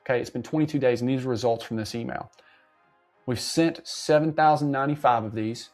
Okay, it's been 22 days and these are results from this email. We've sent 7,095 of these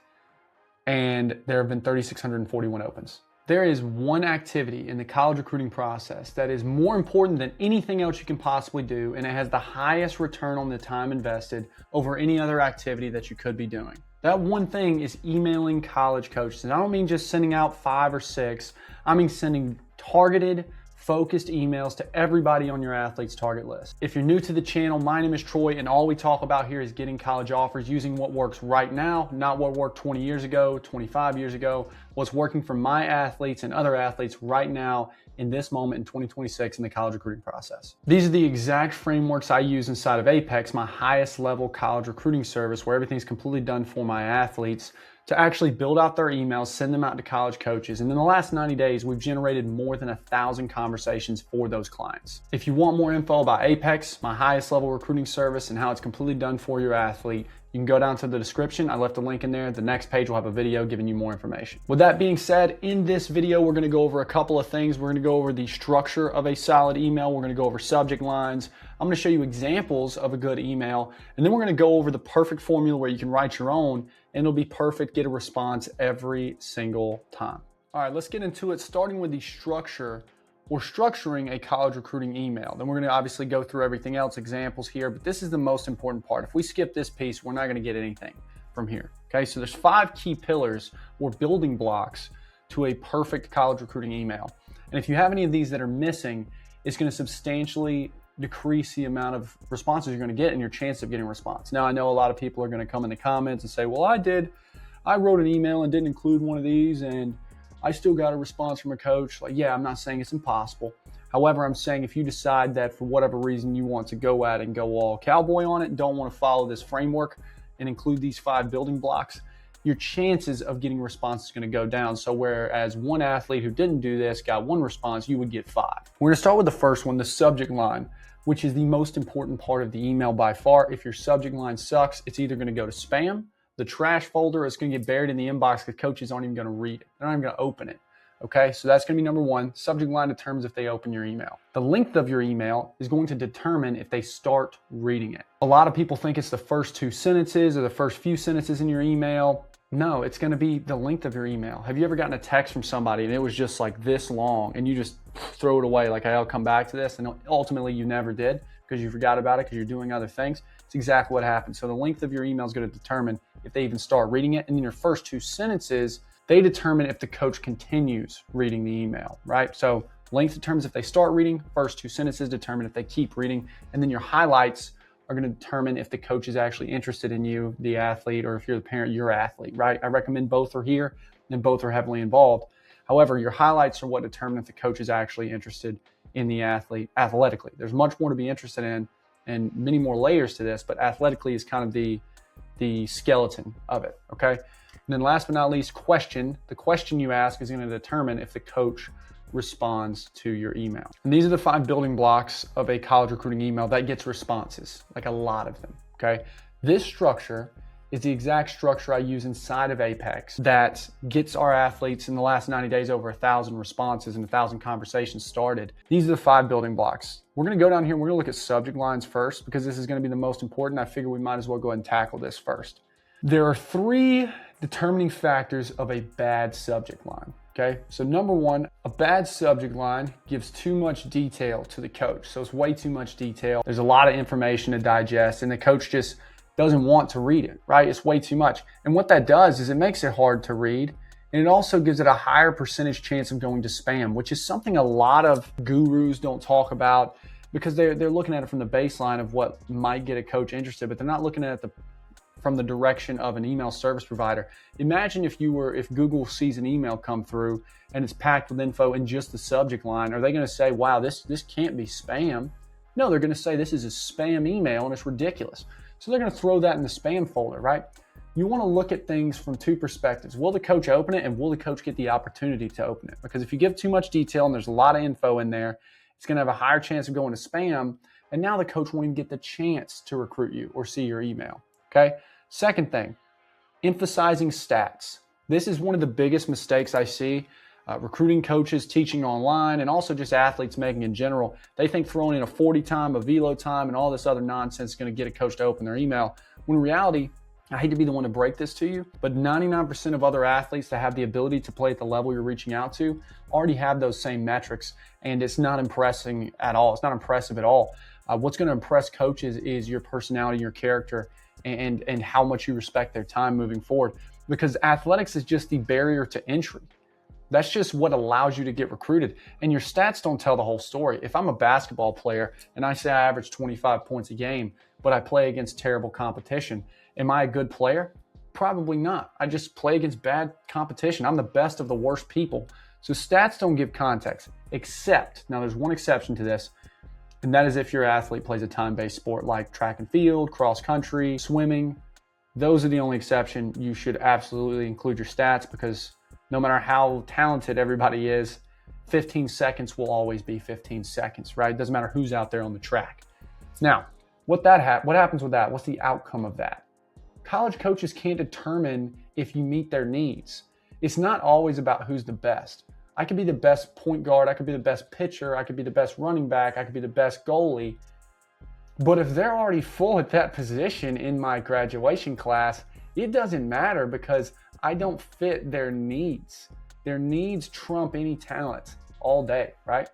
and there have been 3,641 opens. There is one activity in the college recruiting process that is more important than anything else you can possibly do, and it has the highest return on the time invested over any other activity that you could be doing. That one thing is emailing college coaches. And I don't mean just sending out 5 or 6. I mean sending targeted, focused emails to everybody on your athlete's target list. If you're new to the channel, my name is Troy, and all we talk about here is getting college offers using what works right now, not what worked 20 years ago, 25 years ago, what's working for my athletes and other athletes right now in this moment in 2026 in the college recruiting process. These are the exact frameworks I use inside of Apex, my highest level college recruiting service, where everything's completely done for my athletes to actually build out their emails, send them out to college coaches. And in the last 90 days, we've generated more than 1,000 conversations for those clients. If you want more info about Apex, my highest level recruiting service, and how it's completely done for your athlete, you can go down to the description. I left a link in there. The next page will have a video giving you more information. With that being said, in this video, we're gonna go over a couple of things. We're gonna go over the structure of a solid email. We're gonna go over subject lines. I'm gonna show you examples of a good email. And then we're gonna go over the perfect formula where you can write your own and it'll be perfect, get a response every single time. All right, let's get into it, starting with the structure or structuring a college recruiting email. Then we're gonna obviously go through everything else, examples here, but this is the most important part. If we skip this piece, we're not gonna get anything from here, okay? So there's 5 key pillars or building blocks to a perfect college recruiting email. And if you have any of these that are missing, it's gonna substantially decrease the amount of responses you're gonna get and your chance of getting a response. Now, I know a lot of people are gonna come in the comments and say, well, I wrote an email and didn't include one of these and I still got a response from a coach. Like, yeah, I'm not saying it's impossible. However, I'm saying if you decide that for whatever reason you want to go at it and go all cowboy on it and don't want to follow this framework and include these 5 building blocks, your chances of getting a response is going to go down. So whereas one athlete who didn't do this got 1 response, you would get 5. We're going to start with the first one, the subject line, which is the most important part of the email by far. If your subject line sucks, it's either going to go to spam, the trash folder, it's going to get buried in the inbox because coaches aren't even going to read it. They're not even going to open it. Okay, so that's going to be number 1. Subject line determines if they open your email. The length of your email is going to determine if they start reading it. A lot of people think it's the first 2 sentences or the first few sentences in your email. No, it's going to be the length of your email. Have you ever gotten a text from somebody and it was just like this long and you just throw it away like, I'll come back to this, and ultimately you never did because you forgot about it because you're doing other things? It's exactly what happened. So the length of your email is going to determine if they even start reading it. And then your first 2 sentences, they determine if the coach continues reading the email, right? So length determines if they start reading, first 2 sentences determine if they keep reading, and then your highlights are going to determine if the coach is actually interested in you, the athlete, or if you're the parent, your athlete, right? I recommend both are here and both are heavily involved. However, your highlights are what determine if the coach is actually interested in the athlete athletically. There's much more to be interested in and many more layers to this, but athletically is kind of the skeleton of it, okay? And then last but not least, question. The question you ask is going to determine if the coach responds to your email. And these are the 5 building blocks of a college recruiting email that gets responses, like a lot of them, okay? This structure is the exact structure I use inside of Apex that gets our athletes in the last 90 days over 1,000 responses and 1,000 conversations started. These are the 5 building blocks. We're gonna go down here and we're gonna look at subject lines first because this is gonna be the most important. I figure we might as well go ahead and tackle this first. There are 3 determining factors of a bad subject line, okay? So number 1, a bad subject line gives too much detail to the coach. So it's way too much detail. There's a lot of information to digest and the coach just doesn't want to read it, right? It's way too much. And what that does is it makes it hard to read, and it also gives it a higher percentage chance of going to spam, which is something a lot of gurus don't talk about because they're looking at it from the baseline of what might get a coach interested, but they're not looking at it from the direction of an email service provider. Imagine if Google sees an email come through and it's packed with info in just the subject line. Are they going to say, wow, this can't be spam? No, they're going to say this is a spam email and it's ridiculous. So they're going to throw that in the spam folder, right? You want to look at things from 2 perspectives. Will the coach open it, and will the coach get the opportunity to open it? Because if you give too much detail and there's a lot of info in there, it's going to have a higher chance of going to spam, and now the coach won't even get the chance to recruit you or see your email, okay? Second thing, emphasizing stats. This is one of the biggest mistakes I see. recruiting coaches teaching online, and also just athletes making in general. They think throwing in a 40 time, a velo time, and all this other nonsense is going to get a coach to open their email. When in reality, I hate to be the one to break this to you, but 99% of other athletes that have the ability to play at the level you're reaching out to already have those same metrics, and it's not impressing at all. It's not impressive at all. What's going to impress coaches is your personality, your character, and how much you respect their time moving forward, because athletics is just the barrier to entry. That's just what allows you to get recruited. And your stats don't tell the whole story. If I'm a basketball player and I say I average 25 points a game, but I play against terrible competition, am I a good player? Probably not. I just play against bad competition. I'm the best of the worst people. So stats don't give context, except, now there's one exception to this, and that is if your athlete plays a time-based sport like track and field, cross country, swimming. Those are the only exception. You should absolutely include your stats, because no matter how talented everybody is, 15 seconds will always be 15 seconds, right? It doesn't matter who's out there on the track. Now, what happens with that? What's the outcome of that? College coaches can't determine if you meet their needs. It's not always about who's the best. I could be the best point guard, I could be the best pitcher, I could be the best running back, I could be the best goalie. But if they're already full at that position in my graduation class, it doesn't matter, because I don't fit their needs. Their needs trump any talent all day, right?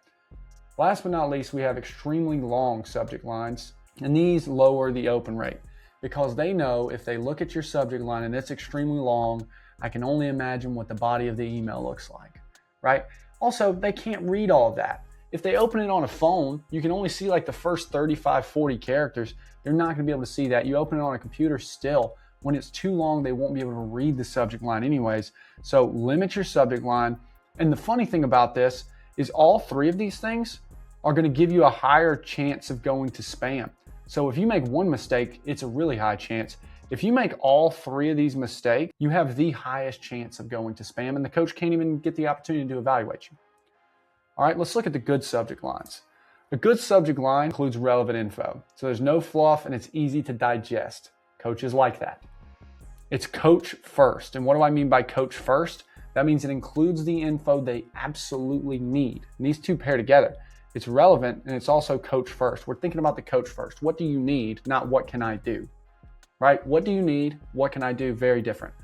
Last but not least, we have extremely long subject lines, and these lower the open rate, because they know if they look at your subject line and it's extremely long, I can only imagine what the body of the email looks like, right? Also, they can't read all of that. If they open it on a phone, you can only see like the first 35, 40 characters. They're not going to be able to see that. You open it on a computer, still, when it's too long, they won't be able to read the subject line anyways. So limit your subject line. And the funny thing about this is all three of these things are going to give you a higher chance of going to spam. So if you make one mistake, it's a really high chance. If you make all three of these mistakes, you have the highest chance of going to spam, and the coach can't even get the opportunity to evaluate you. All right, let's look at the good subject lines. A good subject line includes relevant info. So there's no fluff and it's easy to digest. Coaches like that. It's coach first. And what do I mean by coach first? That means it includes the info they absolutely need. And these two pair together. It's relevant and it's also coach first. We're thinking about the coach first. What do you need, not what can I do, right? What do you need? What can I do? Very different.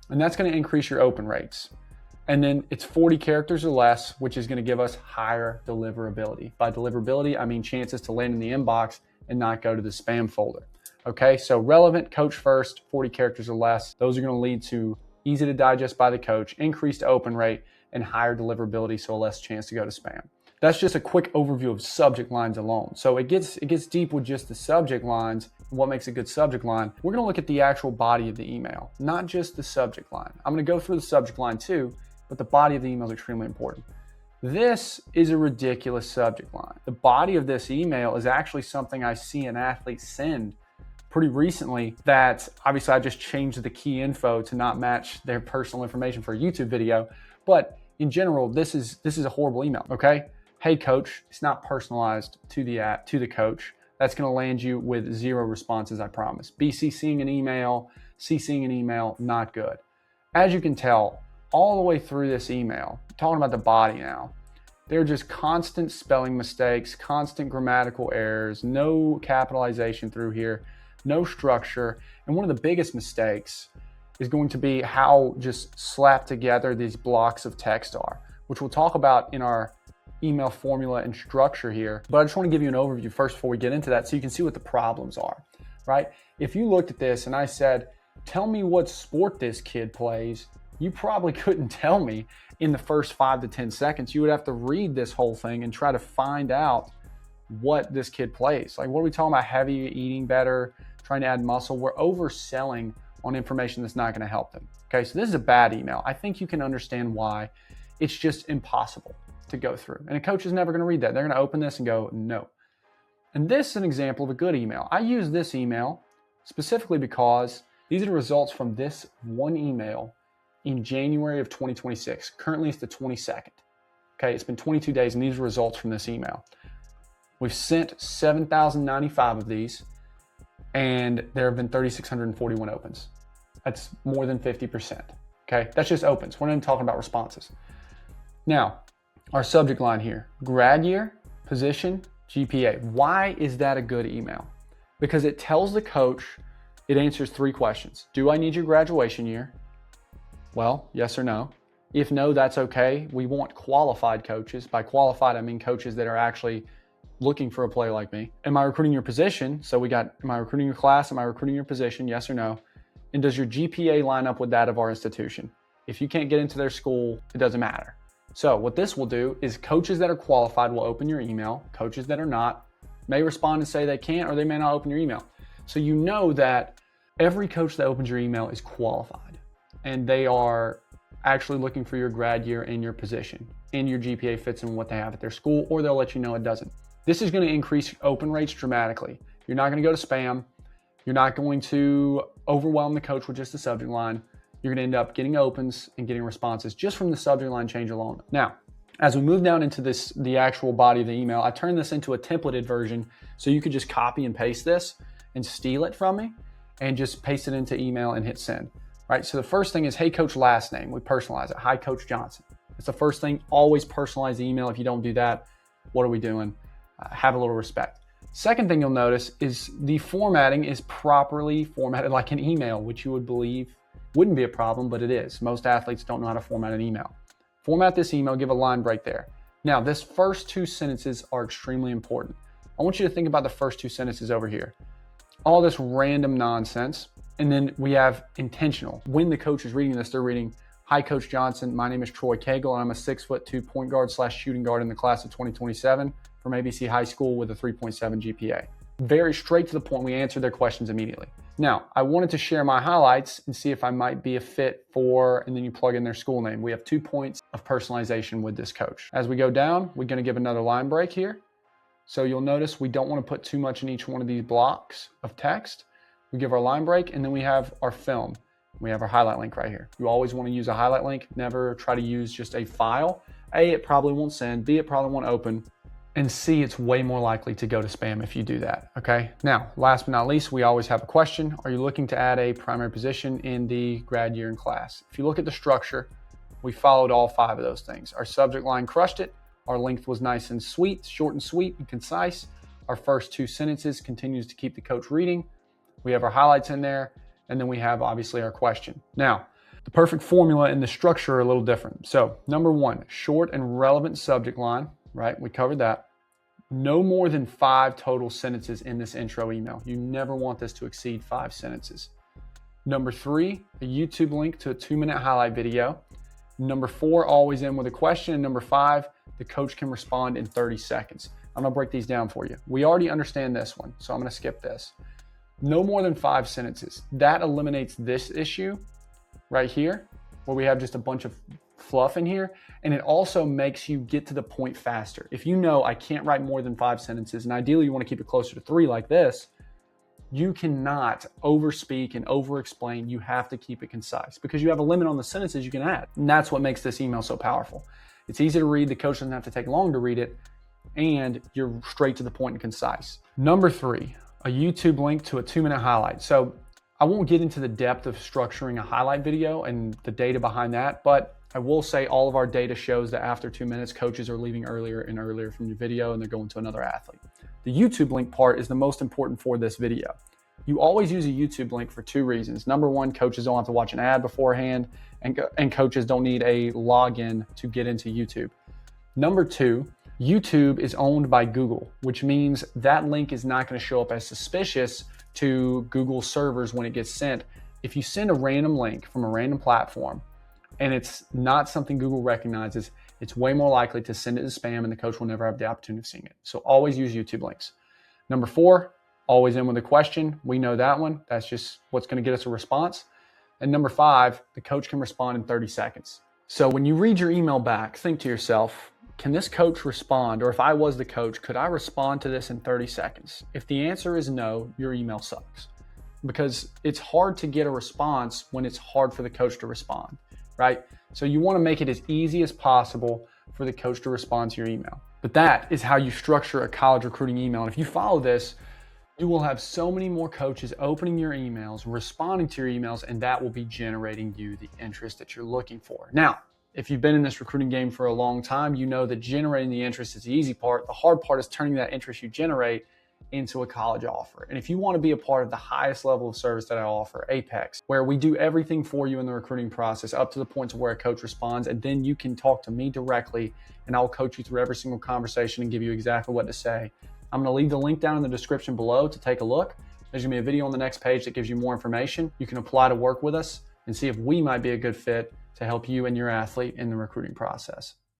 And that's going to increase your open rates. And then it's 40 characters or less, which is going to give us higher deliverability. By deliverability, I mean chances to land in the inbox and not go to the spam folder. Okay, so relevant, coach first, 40 characters or less. Those are going to lead to easy to digest by the coach, increased open rate, and higher deliverability, so a less chance to go to spam. That's just a quick overview of subject lines alone. So it gets deep with just the subject lines. What makes a good subject line? We're going to look at the actual body of the email, not just the subject line. I'm going to go through the subject line too, but the body of the email is extremely important. This is a ridiculous subject line. The body of this email is actually something I see an athlete send pretty recently, that obviously I just changed the key info to not match their personal information for a YouTube video. But in general, this is a horrible email, okay? Hey coach, it's not personalized to the coach. That's gonna land you with 0 responses, I promise. CCing an email, not good. As you can tell, all the way through this email, talking about the body now, they're just constant spelling mistakes, constant grammatical errors, no capitalization through here, no structure. And one of the biggest mistakes is going to be how just slapped together these blocks of text are, which we'll talk about in our email formula and structure here. But I just want to give you an overview first before we get into that, so you can see what the problems are, right? If you looked at this and I said, tell me what sport this kid plays, you probably couldn't tell me in the first 5 to 10 seconds. You would have to read this whole thing and try to find out what this kid plays. Like, what are we talking about? Heavy, eating better, trying to add muscle. We're overselling on information that's not going to help them. Okay, so this is a bad email. I think you can understand why. It's just impossible to go through. And a coach is never going to read that. They're going to open this and go, no. And this is an example of a good email. I use this email specifically because these are the results from this one email in January of 2026. Currently, it's the 22nd. Okay, it's been 22 days, and these are results from this email. We've sent 7,095 of these, and there have been 3,641 opens. That's more than 50%. Okay, that's just opens. We're not even talking about responses. Now, our subject line here, grad year, position, GPA. Why is that a good email? Because it tells the coach, it answers 3 questions. Do I need your graduation year? Well, yes or no. If no, that's okay. We want qualified coaches. By qualified, I mean coaches that are actually looking for a player like me. Am I recruiting your position? So we got, am I recruiting your class? Am I recruiting your position? Yes or no? And does your GPA line up with that of our institution? If you can't get into their school, it doesn't matter. So what this will do is coaches that are qualified will open your email. Coaches that are not may respond and say they can't, or they may not open your email. So you know that every coach that opens your email is qualified and they are actually looking for your grad year and your position, and your GPA fits in what they have at their school, or they'll let you know it doesn't. This is going to increase open rates dramatically. You're not going to go to spam. You're not going to overwhelm the coach with just the subject line. You're going to end up getting opens and getting responses just from the subject line change alone. Now, as we move down into the actual body of the email, I turned this into a templated version so you could just copy and paste this and steal it from me and just paste it into email and hit send. Right? So the first thing is, hey coach, last name. We personalize it. Hi Coach Johnson. It's the first thing. Always personalize the email. If you don't do that, what are we doing? Have a little respect. Second thing you'll notice is the formatting is properly formatted like an email, which you would believe wouldn't be a problem, but it is. Most athletes don't know how to format an email. Format this email, give a line break there. Now, this first 2 sentences are extremely important. I want you to think about the first 2 sentences over here. All this random nonsense, and then we have intentional. When the coach is reading this, they're reading, hi Coach Johnson, my name is Troy Cagle, and I'm a 6'2" point guard / shooting guard in the class of 2027 from ABC High School with a 3.7 GPA. Very straight to the point. We answered their questions immediately. Now, I wanted to share my highlights and see if I might be a fit for, and then you plug in their school name. We have 2 points of personalization with this coach. As we go down, we're going to give another line break here. So you'll notice we don't want to put too much in each one of these blocks of text. We give our line break, and then we have our film. We have our highlight link right here. You always want to use a highlight link. Never try to use just a file. A, it probably won't send. B, it probably won't open. And C, it's way more likely to go to spam if you do that, okay? Now, last but not least, we always have a question. Are you looking to add a primary position in the grad year and class? If you look at the structure, we followed all 5 of those things. Our subject line crushed it. Our length was nice and sweet, short and sweet and concise. Our first 2 sentences continues to keep the coach reading. We have our highlights in there, and then we have obviously our question. Now, the perfect formula and the structure are a little different. So, number 1, short and relevant subject line, right? We covered that. No more than 5 total sentences in this intro email. You never want this to exceed 5 sentences. Number 3, a YouTube link to a 2-minute highlight video. Number 4, always end with a question. And number 5, the coach can respond in 30 seconds. I'm gonna break these down for you. We already understand this one, so I'm gonna skip this. No more than 5 sentences. That eliminates this issue right here, where we have just a bunch of fluff in here, and it also makes you get to the point faster. If you know I can't write more than 5 sentences, and ideally you want to keep it closer to 3 like this, you cannot overspeak and over-explain. You have to keep it concise because you have a limit on the sentences you can add. And that's what makes this email so powerful. It's easy to read. The coach doesn't have to take long to read it, and you're straight to the point and concise. Number 3, a YouTube link to a 2-minute highlight. So I won't get into the depth of structuring a highlight video and the data behind that, but I will say all of our data shows that after 2 minutes, coaches are leaving earlier and earlier from your video and they're going to another athlete. The YouTube link part is the most important for this video. You always use a YouTube link for 2 reasons. Number 1, coaches don't have to watch an ad beforehand, and coaches don't need a login to get into YouTube. Number 2, YouTube is owned by Google, which means that link is not going to show up as suspicious to Google servers when it gets sent. If you send a random link from a random platform, and it's not something Google recognizes, it's way more likely to send it to spam and the coach will never have the opportunity of seeing it. So always use YouTube links. Number 4, always end with a question. We know that one. That's just what's going to get us a response. And number 5, the coach can respond in 30 seconds. So when you read your email back, think to yourself, can this coach respond? Or if I was the coach, could I respond to this in 30 seconds? If the answer is no, your email sucks. Because it's hard to get a response when it's hard for the coach to respond. Right? So you want to make it as easy as possible for the coach to respond to your email. But that is how you structure a college recruiting email. And if you follow this, you will have so many more coaches opening your emails, responding to your emails, and that will be generating you the interest that you're looking for. Now, If you've been in this recruiting game for a long time, you know that generating the interest is the easy part. The hard part is turning that interest you generate into a college offer. And if you want to be a part of the highest level of service that I offer, Apex, where we do everything for you in the recruiting process up to the point to where a coach responds, and then you can talk to me directly and I'll coach you through every single conversation and give you exactly what to say. I'm going to leave the link down in the description below to take a look. There's going to be a video on the next page that gives you more information. You can apply to work with us and see if we might be a good fit to help you and your athlete in the recruiting process.